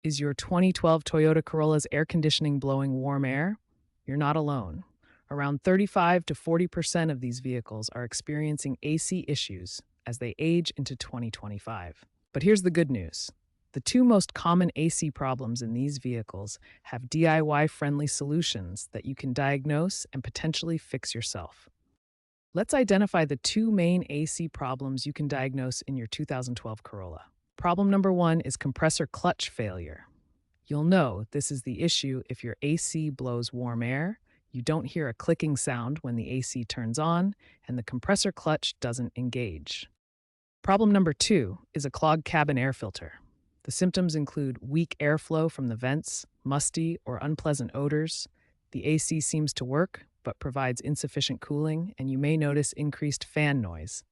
Is your 2012 Toyota Corolla's air conditioning blowing warm air? You're not alone. Around 35 to 40% of these vehicles are experiencing AC issues as they age into 2025. But here's the good news. The two most common AC problems in these vehicles have DIY-friendly solutions that you can diagnose and potentially fix yourself. Let's identify the two main AC problems you can diagnose in your 2012 Corolla. Problem number one is compressor clutch failure. You'll know this is the issue if your AC blows warm air, you don't hear a clicking sound when the AC turns on, and the compressor clutch doesn't engage. Problem number two is a clogged cabin air filter. The symptoms include weak airflow from the vents, musty or unpleasant odors. The AC seems to work, but provides insufficient cooling, and you may notice increased fan noise.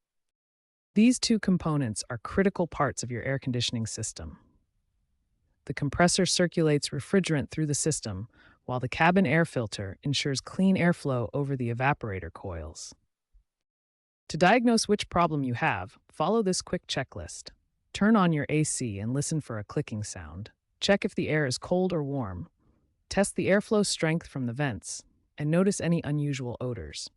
These two components are critical parts of your air conditioning system. The compressor circulates refrigerant through the system, while the cabin air filter ensures clean airflow over the evaporator coils. To diagnose which problem you have, follow this quick checklist. Turn on your AC and listen for a clicking sound. Check if the air is cold or warm. Test the airflow strength from the vents, and notice any unusual odors.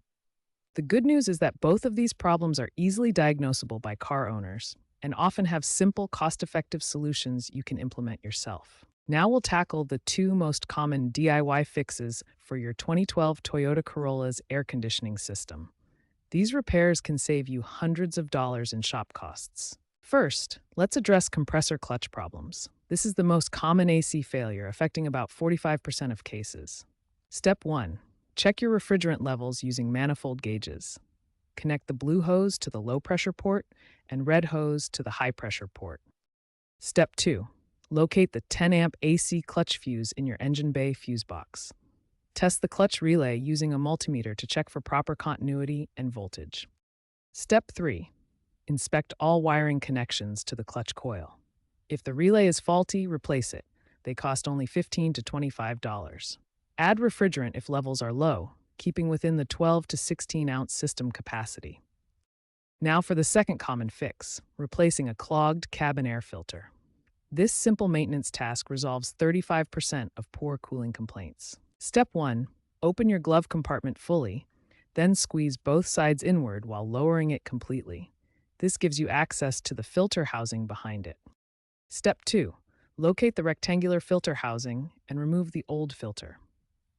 The good news is that both of these problems are easily diagnosable by car owners and often have simple, cost-effective solutions you can implement yourself. Now we'll tackle the two most common DIY fixes for your 2012 Toyota Corolla's air conditioning system. These repairs can save you hundreds of dollars in shop costs. First, let's address compressor clutch problems. This is the most common AC failure, affecting about 45% of cases. Step 1. Check your refrigerant levels using manifold gauges. Connect the blue hose to the low-pressure port and red hose to the high-pressure port. Step 2. Locate the 10-amp AC clutch fuse in your engine bay fuse box. Test the clutch relay using a multimeter to check for proper continuity and voltage. Step 3. Inspect all wiring connections to the clutch coil. If the relay is faulty, replace it. They cost only $15 to $25. Add refrigerant if levels are low, keeping within the 12 to 16-ounce system capacity. Now for the second common fix, replacing a clogged cabin air filter. This simple maintenance task resolves 35% of poor cooling complaints. Step 1. Open your glove compartment fully, then squeeze both sides inward while lowering it completely. This gives you access to the filter housing behind it. Step 2. Locate the rectangular filter housing and remove the old filter.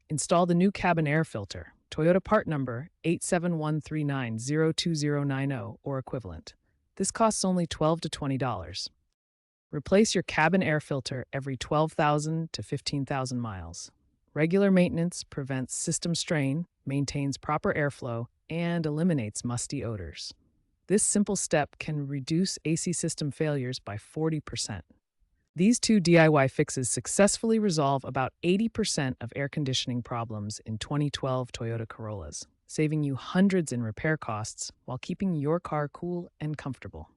Install the new cabin air filter, Toyota part number 871390290 or equivalent. This costs only $12 to $20. Replace your cabin air filter every 12,000 to 15,000 miles. Regular maintenance prevents system strain, maintains proper airflow, and eliminates musty odors. This simple step can reduce AC system failures by 40%. These two DIY fixes successfully resolve about 80% of air conditioning problems in 2012 Toyota Corollas, saving you hundreds in repair costs while keeping your car cool and comfortable.